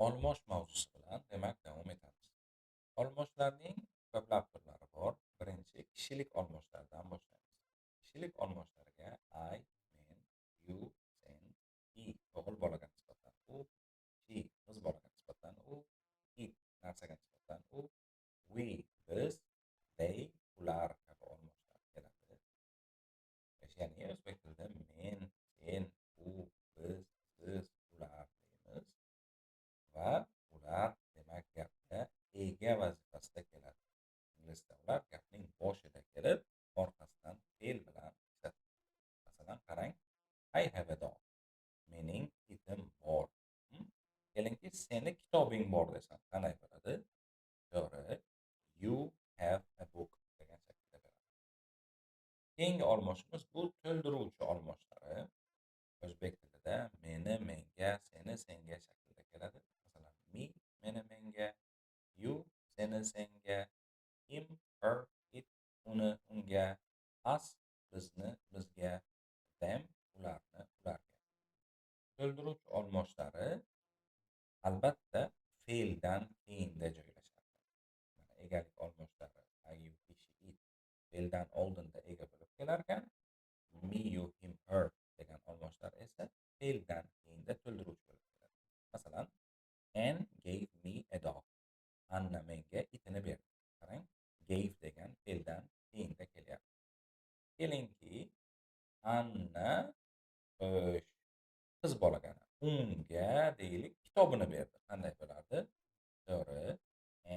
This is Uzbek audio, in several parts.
Olmosh mavzusi bilan demak davom etamiz. Olmoshlarning ko'plab turlari bor. Birinchi kishilik olmoshlardan boshlaymiz. Kishilik olmoshlarga I, men, you, sen, he o'g'il bolaga nisbatan u, she qiz bolaga nisbatan u, it narsaga nisbatan u, we biz, they ular kabi olmoshlar keladi. Ya'ni o'zbek tilida men, sen, u, biz, siz, ular deymiz. Va ular demak gapda ega vazifasida keladi. Inglizda ular gapning boshida kelib, orqasidan fe'l bilan ishlatiladi. Masalan, qarang, I have a dog. Mening itim bor. Kelinki, seni kitobing bor desam, qanday bo'ladi? To'g'ri, you have a book degan shaklda beradi. Keyingi olmoshimiz bu to'ldiruvchi olmoshlari. O'zbek tilida meni, menga, seni, senga shaklida keladi. Masalan, me, meni, menga, you, seni, senga, him, her, it, uni, unga, us, bizni, bizga, them, ularni, ularga. To'ldiruvchi olmoshlari albatta fe'ldan keyinda joylashadi. Mana egalik olmoshlari I, you, he, she, it fe'ldan oldinda ega bo'lib kelarkan, me, you, him, her degan olmoshlar esa fe'ldan keyinda to'ldiruvchi bo'lib keladi. Masalan, Anne gave me a dog. Anna menga itini berdi. Qarang, gave degan fe'ldan keyinda kelyapti. Kelinki, Anna qiz bolaga unga deylik kitobini berdi. Qanday bo'lardi? To'g'ri,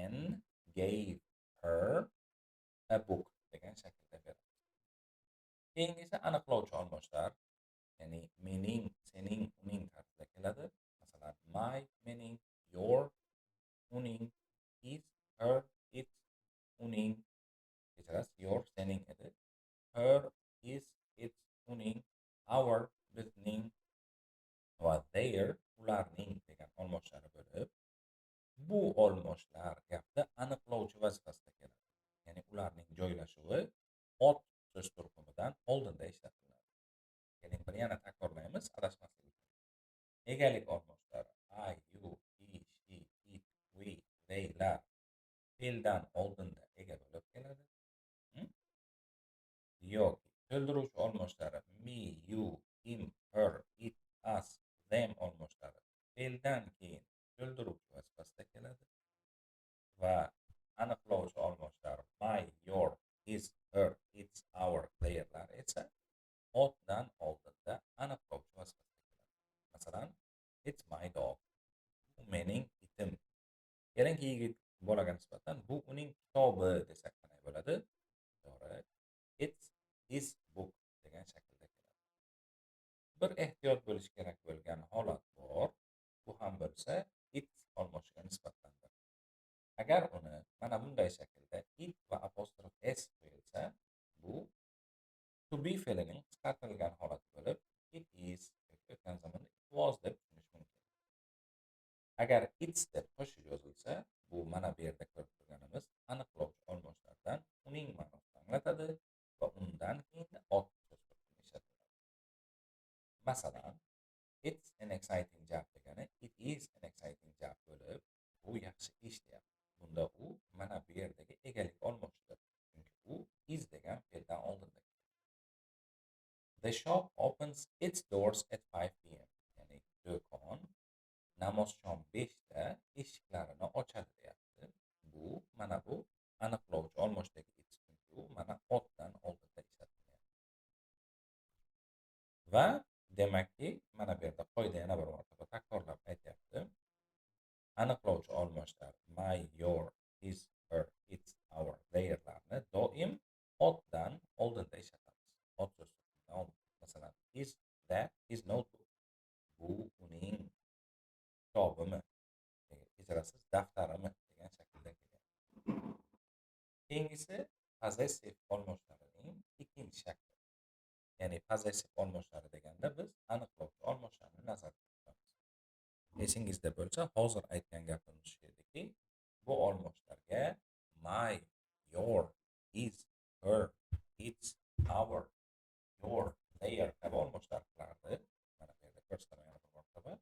Anne gave her a book degan shaklda beradi. Keyingi esa aniqlovchi olmoshlar, ya'ni mening, sening, uning tarzida keladi. Masalan, my, mening, your, uning, his, her, its, uning, kechirasiz, your, sening edi. Her, his, its, uning, our, bizning va their, ularning degan olmoshlari bo'lib, bu olmoshlar gapda aniqlovchi vazifasida keladi. Ya'ni ularning joylashuvi ot so'z turkumidan oldinda ishlatiladi. Keling, buni yana takrorlaymiz, adashmaslik uchun. Egalik olmoshlari I, you, he, she, it, we, theylar fe'ldan oldinda ega bo'lib keladi. Yoki to'ldiruvchi olmoshlari me, you, him, her, it, us, them olmoshlari fe'ldan keyin to'ldiruvchi vazifasida keladi. Va aniqlovchi olmoshlar my, your, his, her, its, our, theirlar esa otdan oldinda aniqlovchi vazifasida keladi. Masalan, it's my dog. Bu mening itim. Kelinki yigit bolaga nisbatan bu uning kitobi desak qanday bo'ladi? To'g'ri, it's his book degan shaklda keladi. Bir ehtiyot bo'lish kerak bo'lgan holat bor. Bu ham bo'lsa it's olmoshiga nisbatlandir. Agar uni mana bunday shaklda it va apostrof s qo'yilsa, bu to be fe'lining qisqartirilgan holati bo'lib, it is yoki o'tgan zamonda it was deb tushunish mumkin. Agar it's deb qo'shib yozilsa, bu mana bu yerda ko'rib turganimiz aniqlovchi olmoshlardan uning ma'nosini anglatadi va undan keyin ot so'z turkumi ishlatiladi. Masalan, it's an exciting job degani it is an exciting job bo'lib, bu yaxshi ish deyapti. Bunda u mana bu yerdagi egalik olmoshidir. Chunki u is degan fe'ldan oldinda. The shop opens its doors at 5 p.m. Ya'ni do'kon namozshom 5 da eshiklarini ochadi deyapti. Bu mana bu aniqlovchi olmoshdagi it, chunki u mana otdan oldinda ishlatilyapti. Va demakki, mana bu yerda qoida yana bir marotaba takrorlab aytyapti. Aniqlovchi olmoshlar my, your, his, her, its, our, theirlarni doim otdan oldinda ishlatamiz. Ot so'z turkumidan oldin. Masalan, is that his notebook? Bu uning kitobimi? Kechirasiz, daftarimi degan shaklda keladi. Keyingisi possessive olmoshlarining ikkinchi shakli. Ya'ni possessive olmoshlari deganda biz aniqlovchi olmoslarni nazarda tutamiz. Esingizda bo'lsa, hozir aytgan gapimiz shu ediki, bu olmoshlarga my, your, his, her, its, our, your, their kabi olmoshlar qilardi. Mana bu yerda ko'rsataman yana bir marotaba.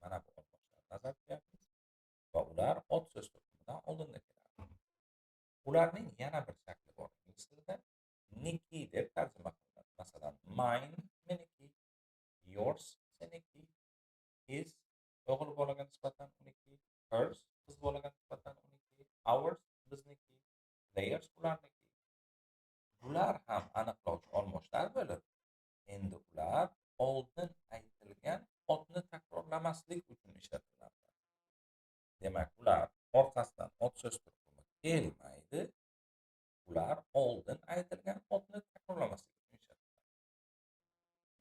Mana bu olmoshlar nazarda tutamiz. Ularning yana bir shakli bor. Ingliz tilida Nikki deb tarjima qilinadi. Masalan, mine meniki, yours seniki, his o'g'il bolaga nisbatan uniki, hers qiz bolaga nisbatan uniki, ours bizniki, theirs ularniki. Bular ham aniqlovchi olmoshlar bo'lib, endi ular oldin aytilgan otni takrorlamaslik uchun ishlatiladi. Demak, ular orqasidan ot so'z turkumi kelmaydi. Ular oldin aytilgan otni takrorlamaslik uchun ishlatiladi.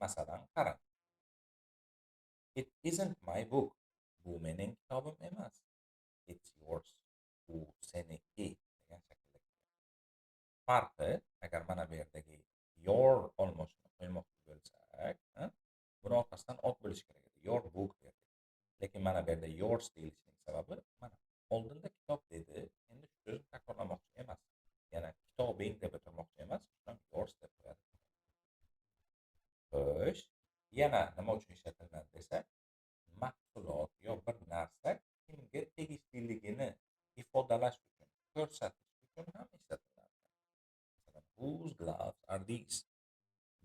Masalan, qarang. It isn't my book. Bu mening kitobim emas. It's yours. Bu seniki degan shaklda. Farqi, agar mana bu yerdagi your olmoshini qo'ymoqchi bo'lsak, buni orqasidan ot bo'lishi kerak edi. Your book derdik. Lekin mana bu yerda yours deyilishining sababi mana oldinda kitob dedi, endi shu so'zni takrorlamoqchi emas. Yana kitobing deb o'tirmoqchi emas, shundan yours deb qo'yadi. Xo'sh, yana nima uchun ishlatiladi desak, mahsulot yo bir narsa kimga tegishliligini ifodalash uchun, ko'rsatish uchun ham ishlatiladi. Masalan, whose gloves are these?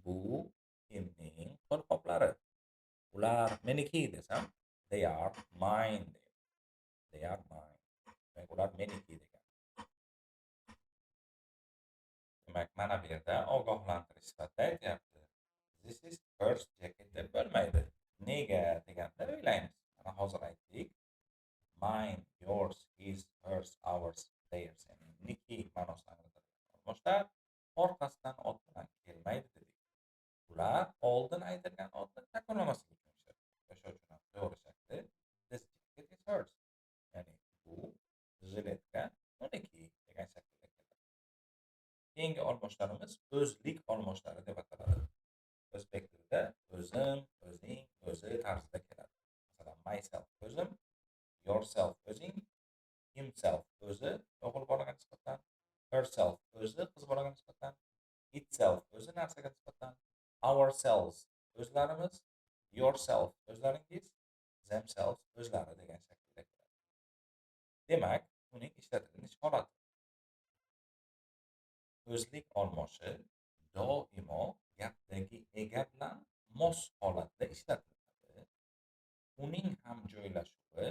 Bu kimning qo'lqoplari? Ular meniki desam, they are mine. They are mine. Demak, ular meniki degan. Demak, mana bu yerda ogohlantirish sifatida aytyapti. This is hers jacket deb bo'lmaydi. Nega deganda o'ylaymiz. Mana hozir aytdik. Mine, yours, his, hers, ours, theirs. Yani niki ma'nosini anglatadigan olmoshlar orqasidan ot bilan kelmaydi dedik. Ular oldin aytilgan otni takrorlamaslik uchun ishlatiladi. O'sha uchun ham to'g'ri shakli this jacket is hers. Ya'ni bu jiletka uniki degan shaklda keladi. Keyingi olmoshlarimiz o'zlik olmoshlari deb ataladi. O'zbek tilida o'zim, o'zing, o'zi tarzida keladi. Masalan, myself o'zim, yourself o'zing, himself o'zi o'g'il bolaga nisbatan, herself o'zi qiz bolaga nisbatan, itself o'zi narsaga nisbatan, ourselves o'zlarimiz, yourself o'zlaringiz, themselves o'zlari degan shaklda keladi. Demak, uning ishlatilish holati. O'zlik olmoshi doimo gapdagi ega bilan mos holatda ishlatiladi. Uning ham joylashuvi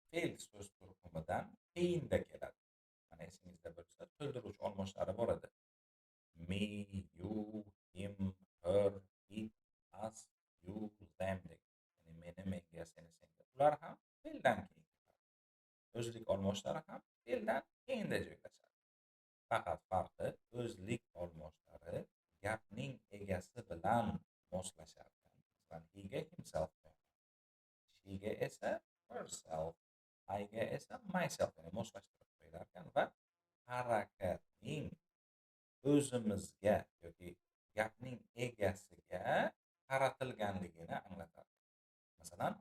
fe'l so'z turkumidan keyinda keladi. Mana esingizda bo'lsa, to'ldiruvchi olmoshlari bor edi. Me, you, him, her, it, us, you, them degan. Ya'ni meni, menga, seni, senga. Ular ham fe'ldan keyin keladi. O'zlik olmoshlari ham fe'ldan keyinda joylashadi. Faqat farqi o'zlik olmoshlari gapning egasi bilan moslashadi. Masalan, he'ga himself, she'ga esa herself, I'ga esa myself, ya'ni moslashtirib qo'yilar ekan va harakatning o'zimizga yoki gapning egasiga qaratilganligini anglatadi. Masalan,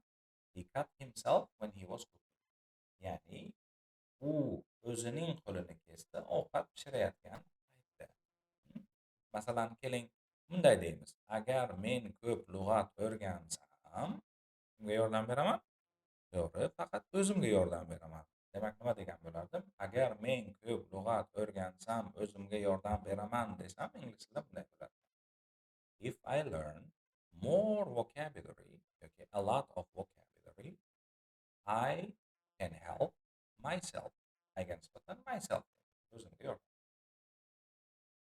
he cut himself when he was cooking. Ya'ni u o'zining qo'lini kesdi ovqat pishirayotgan paytda. Masalan, keling bunday deymiz. Agar men ko'p lug'at o'rgansam, kimga yordam beraman? To'g'ri, faqat o'zimga yordam beraman. Demak, nima degan bo'lardim? Agar men ko'p lug'at o'rgansam, o'zimga yordam beraman desam, ingliz tilida bunday bo'ladi. If I learn more vocabulary, yoki a lot of vocabulary, I can help myself. Agar nisbatan myself, o'zimga yordam.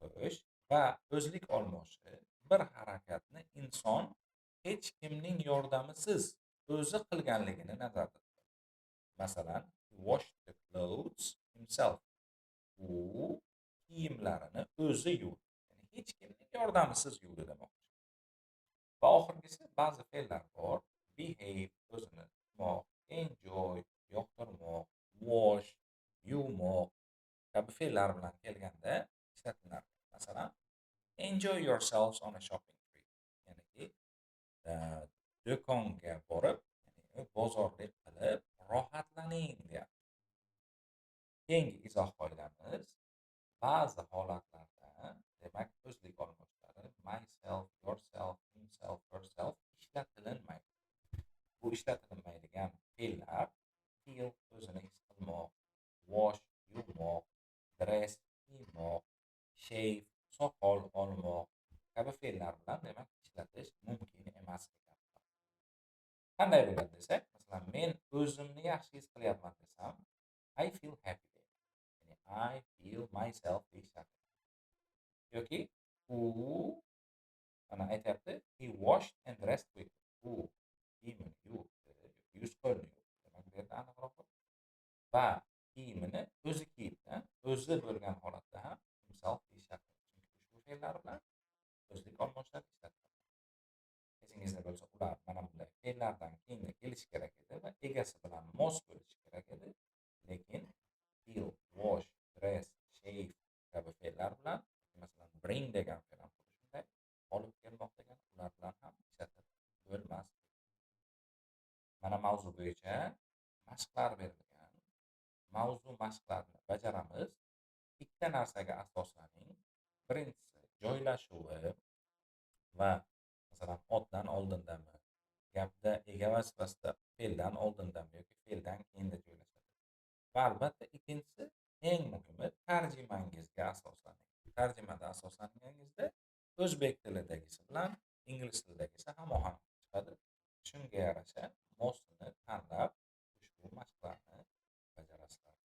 Xo'sh, va o'zlik olmoshi bir harakatni inson hech kimning yordamisiz o'zi qilganligini nazarda tutadi. Masalan, he washed the clothes himself. U kiyimlarini o'zi yuvdi. Ya'ni hech kimning yordamisiz yuvdi demoqchi. Va oxirgisi ba'zi fe'llar bor. Behave o'zini tutmoq, enjoy yoqtirmoq, wash yuvmoq kabi fe'llar bilan kelganda ishlatiladi. Masalan, enjoy yourselves on a shopping trip. Ya'ni do'konga borib, ya'ni bozorlik qilib rohatlaning deyapti. Keyingi izoh qoidamiz ba'zi holatlarda, demak, o'zlik olmoshlari myself, yourself, himself, herself ishlatilinmaydi. Bu ishlatilinmaydigan fe'llar feel o'zini his qilmoq, wash yuvmoq, dress olmoq, shave, soqol olmoq kabi fe'llar bilan demak ishlatish mumkin emas ekan. Qanday bo'ladi desak, masalan, men o'zimni yaxshi his qilyapman desam, I feel happy deyman. Ya'ni I feel myself deyishadi. Yoki u mana aytyapti, he washed and dressed quickly. U kiyimini yuvibdi, yuz qo'lini yuvibdi. Demak, bu yerda aniqroq bo'l va kiyimini o'zi kiyibdi, o'zi bo'lgan holatda ham himself deyishadi. Chunki ushbu fe'llar bilan o'zlik olmoshlar ishlatiladi. Esingizda bo'lsa, ular mana bunday fe'llardan keyinga kelishi kerak edi va egasi bilan mos bo'lishi kerak edi. Lekin feel, wash, dress, shave kabi fe'llar bilan, masalan, bring degan fe'l ham xuddi shunday, olib kelmoq degan ular bilan ham ishlatib bo'lmas. Mana mavzu bo'yicha mashqlar berilgan. Mavzu mashqlarni bajaramiz. Ikkita narsaga asoslaning. Birinchisi joylashuvi va masalan otdan oldindami, gapda egava sifatida fe'ldan oldindami yoki fe'ldan keyinda joylashadi. Va albatta ikkinchisi eng muhimi tarjimangizga asoslaning. Tarjimada asoslanganingizda o'zbek tilidagisi bilan ingliz tilidagisi hamohang chiqadi. Shunga yarasha mosini tanlab ushbu mashqlarni bajarasizlar.